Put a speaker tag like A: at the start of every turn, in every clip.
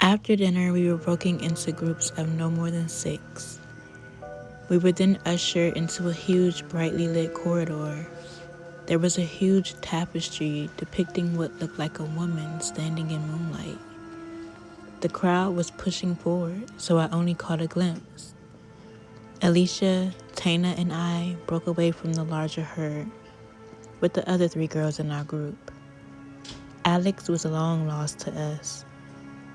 A: After dinner, we were broken into groups of no more than 6. We were then ushered into a huge, brightly lit corridor. There was a huge tapestry depicting what looked like a woman standing in moonlight. The crowd was pushing forward, so I only caught a glimpse. Alicia, Tana, and I broke away from the larger herd with the other 3 girls in our group. Alex was long lost to us.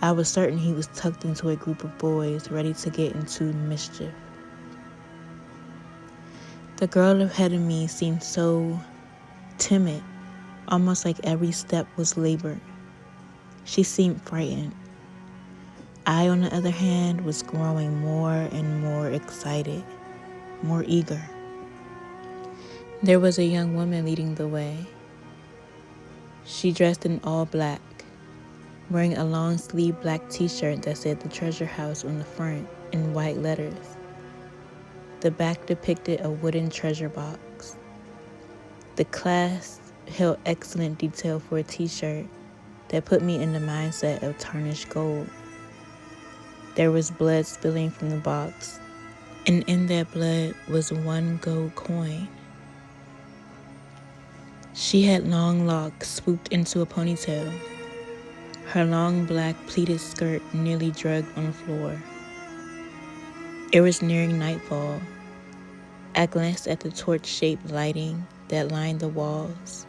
A: I was certain he was tucked into a group of boys ready to get into mischief. The girl ahead of me seemed so timid, almost like every step was labored. She seemed frightened. I, on the other hand, was growing more and more excited, more eager. There was a young woman leading the way. She dressed in all black, wearing a long-sleeved black t-shirt that said the treasure house on the front in white letters. The back depicted a wooden treasure box. The clasp held excellent detail for a t-shirt that put me in the mindset of tarnished gold. There was blood spilling from the box, and in that blood was 1 gold coin. She had long locks swooped into a ponytail. Her long black pleated skirt nearly dragged on the floor. It was nearing nightfall. I glanced at the torch-shaped lighting that lined the walls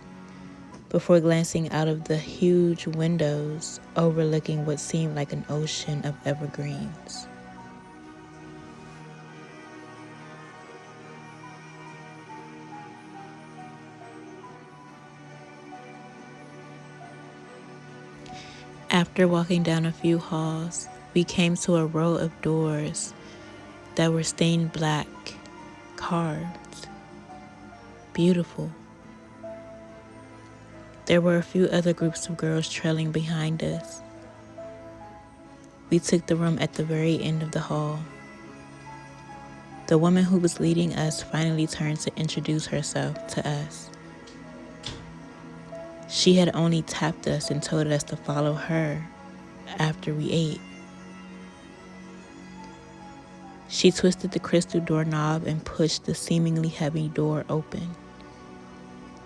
A: before glancing out of the huge windows overlooking what seemed like an ocean of evergreens. After walking down a few halls, we came to a row of doors that were stained black, carved, beautiful. There were a few other groups of girls trailing behind us. We took the room at the very end of the hall. The woman who was leading us finally turned to introduce herself to us. She had only tapped us and told us to follow her after we ate. She twisted the crystal doorknob and pushed the seemingly heavy door open.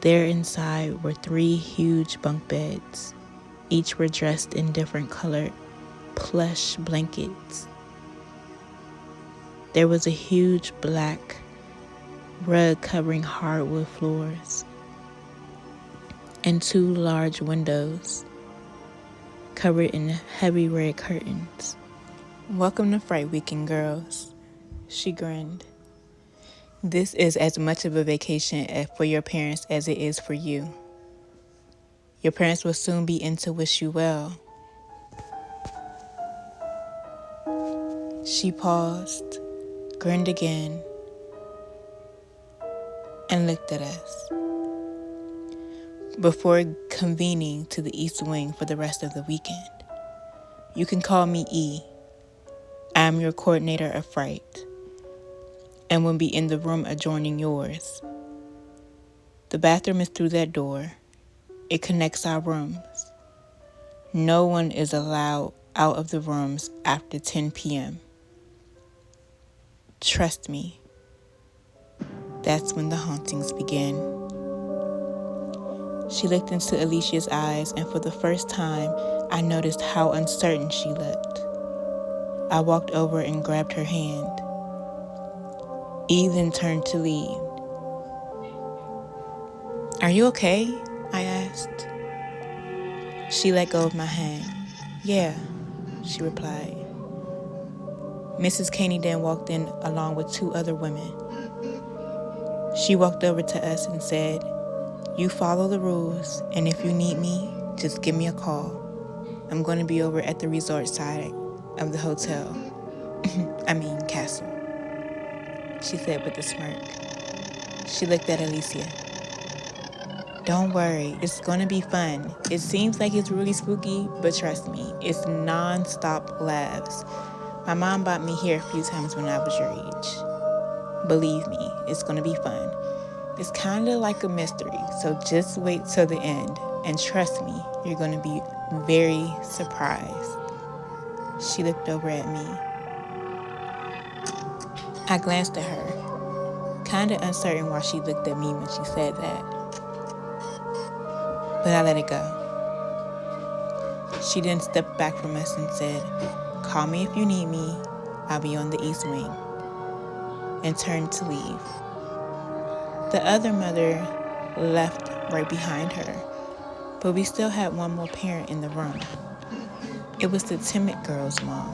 A: There inside were 3 huge bunk beds. Each were dressed in different colored plush blankets. There was a huge black rug covering hardwood floors and 2 large windows covered in heavy red curtains. "Welcome to Fright Weekend, girls," she grinned. "This is as much of a vacation for your parents as it is for you. Your parents will soon be in to wish you well." She paused, grinned again, and looked at us before convening to the East Wing for the rest of the weekend. "You can call me E. I am your coordinator of fright and will be in the room adjoining yours. The bathroom is through that door. It connects our rooms. No one is allowed out of the rooms after 10 p.m. Trust me, that's when the hauntings begin." She looked into Alicia's eyes, and for the first time, I noticed how uncertain she looked. I walked over and grabbed her hand. E then turned to leave. "Are you okay?" I asked. She let go of my hand. "Yeah," she replied. Mrs. Caney then walked in along with 2 other women. She walked over to us and said, "You follow the rules, and if you need me, just give me a call. I'm going to be over at the resort side of the hotel. Castle," she said with a smirk. She looked at Alicia. "Don't worry, it's going to be fun. It seems like it's really spooky, but trust me, it's non-stop laughs. My mom brought me here a few times when I was your age. Believe me, it's going to be fun. It's kind of like a mystery, so just wait till the end. And trust me, you're going to be very surprised." She looked over at me. I glanced at her, kind of uncertain why she looked at me when she said that. But I let it go. She then stepped back from us and said, "Call me if you need me. I'll be on the east wing," and turned to leave. The other mother left right behind her, but we still had one more parent in the room. It was the timid girl's mom.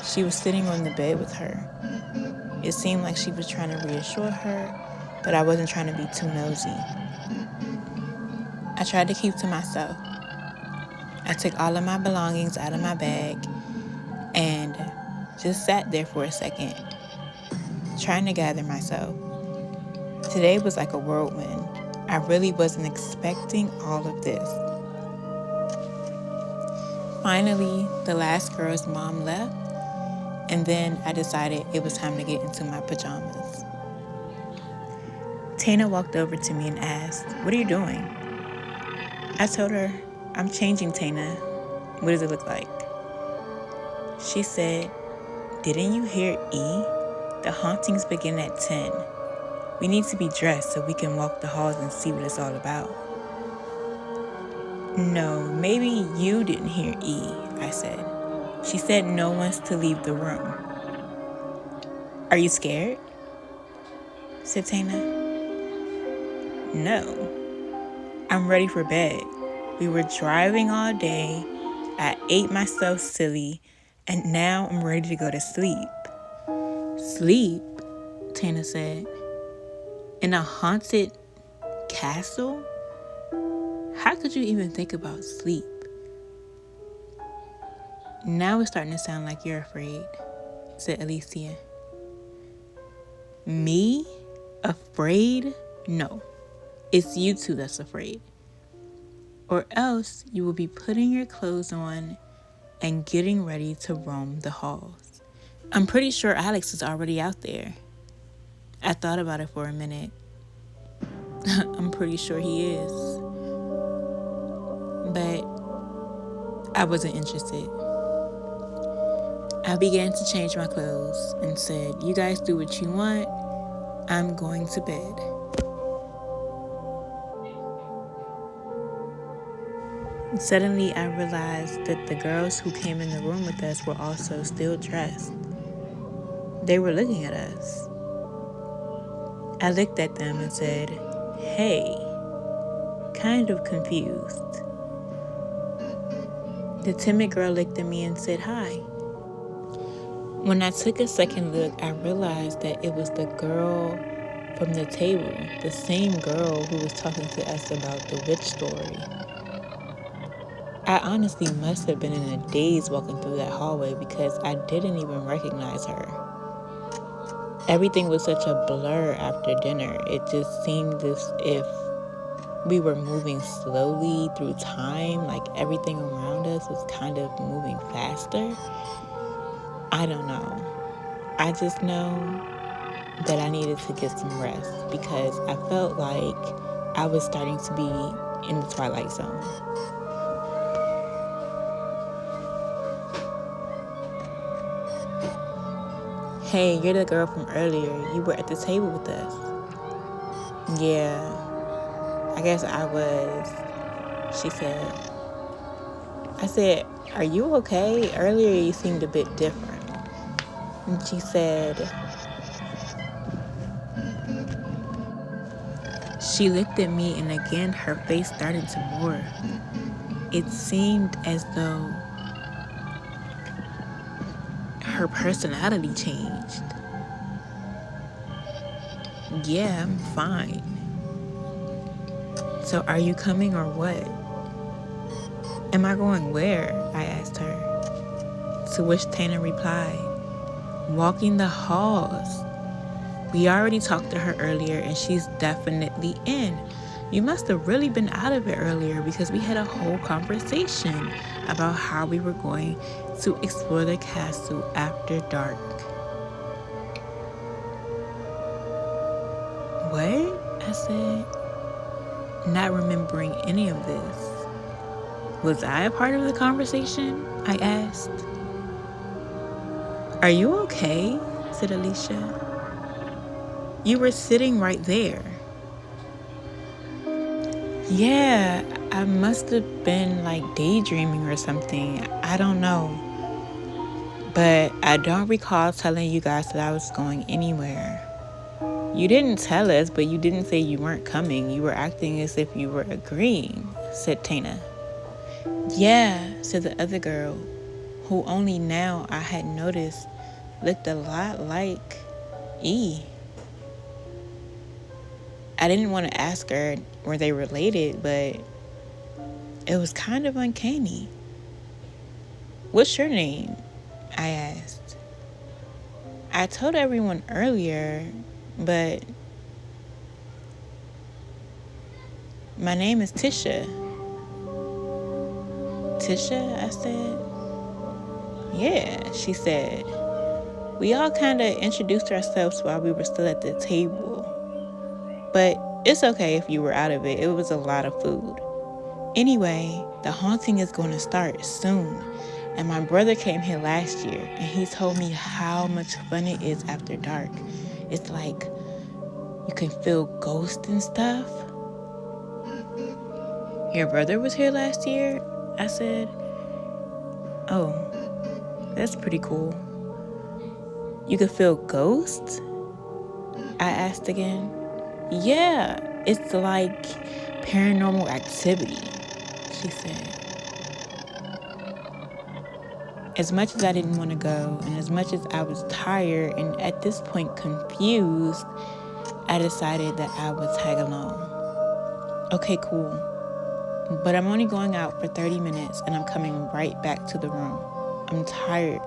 A: She was sitting on the bed with her. It seemed like she was trying to reassure her, but I wasn't trying to be too nosy. I tried to keep to myself. I took all of my belongings out of my bag and just sat there for a second, trying to gather myself. Today was like a whirlwind. I really wasn't expecting all of this. Finally, the last girl's mom left, and then I decided it was time to get into my pajamas. Tana walked over to me and asked, "What are you doing?" I told her, "I'm changing, Tana. What does it look like?" She said, "Didn't you hear E? The hauntings begin at 10. We need to be dressed so we can walk the halls and see what it's all about." "No, maybe you didn't hear E," I said. "She said no one's to leave the room." "Are you scared?" said Tana. "No, I'm ready for bed. We were driving all day. I ate myself silly, and now I'm ready to go to sleep." "Sleep?" Tana said. "In a haunted castle? How could you even think about sleep?" "Now it's starting to sound like you're afraid," said Alicia. "Me? Afraid? No, it's you two that's afraid. Or else you will be putting your clothes on and getting ready to roam the halls. I'm pretty sure Alex is already out there." I thought about it for a minute. I'm pretty sure he is. But I wasn't interested. I began to change my clothes and said, "You guys do what you want. I'm going to bed." Suddenly, I realized that the girls who came in the room with us were also still dressed. They were looking at us. I looked at them and said, "Hey," kind of confused. The timid girl looked at me and said, "Hi." When I took a second look, I realized that it was the girl from the table, the same girl who was talking to us about the witch story. I honestly must have been in a daze walking through that hallway because I didn't even recognize her. Everything was such a blur after dinner. It just seemed as if we were moving slowly through time, like everything around us was kind of moving faster. I don't know. I just know that I needed to get some rest because I felt like I was starting to be in the twilight zone. "Hey, you're the girl from earlier. You were at the table with us." "Yeah, I guess I was," she said. I said, "Are you okay? Earlier you seemed a bit different." And she looked at me and again her face started to morph. It seemed as though her personality changed. "Yeah, I'm fine." "So are you coming or what?" "Am I going where?" I asked her. To which Tana replied, "Walking the halls. We already talked to her earlier and she's definitely in. You must have really been out of it earlier because we had a whole conversation about how we were going to explore the castle after dark." "What?" I said, not remembering any of this. Was I a part of the conversation? I asked. Are you okay? Said Alicia. You were sitting right there. Yeah, I must have been like daydreaming or something. I don't know. But I don't recall telling you guys that I was going anywhere. You didn't tell us, but you didn't say you weren't coming. You were acting as if you were agreeing, said Tana. Yeah, said the other girl, who only now I had noticed looked a lot like E. I didn't want to ask her were they related, but it was kind of uncanny. What's your name? I asked. I told everyone earlier, but my name is Tisha. Tisha, I said. Yeah, she said. We all kind of introduced ourselves while we were still at the table. But it's okay if you were out of it. It was a lot of food. Anyway, the haunting is going to start soon. And my brother came here last year, and he told me how much fun it is after dark. It's like you can feel ghosts and stuff. Your brother was here last year? I said. Oh, that's pretty cool. You could feel ghosts? I asked again. Yeah, it's like paranormal activity, she said. As much as I didn't want to go, and as much as I was tired and at this point confused, I decided that I would tag along. Okay, cool. But I'm only going out for 30 minutes and I'm coming right back to the room. I'm tired,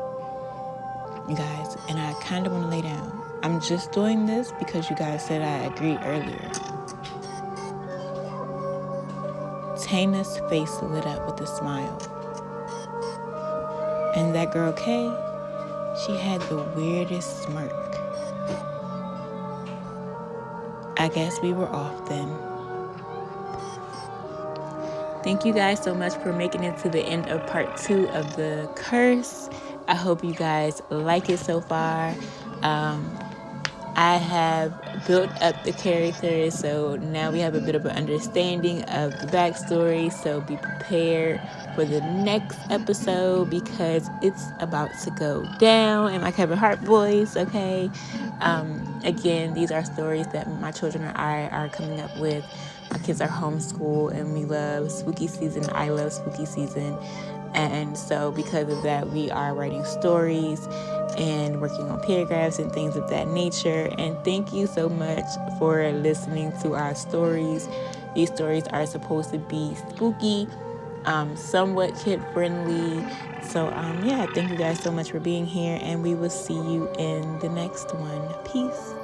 A: you guys, and I kind of want to lay down. I'm just doing this because you guys said I agreed earlier. Tana's face lit up with a smile. And that girl Kay, she had the weirdest smirk. I guess we were off then. Thank you guys so much for making it to the end of part 2 of The Curse. I hope you guys like it so far. I have built up the characters, so now we have a bit of an understanding of the backstory. So be prepared for the next episode because it's about to go down in my Kevin Hart voice, okay? Again, these are stories that my children and I are coming up with. My kids are homeschooled and we love spooky season. I love spooky season. And so because of that, we are writing stories and working on paragraphs and things of that nature. And thank you so much for listening to our stories. These stories are supposed to be spooky, somewhat kid friendly. So yeah, thank you guys so much for being here, and we will see you in the next one. Peace.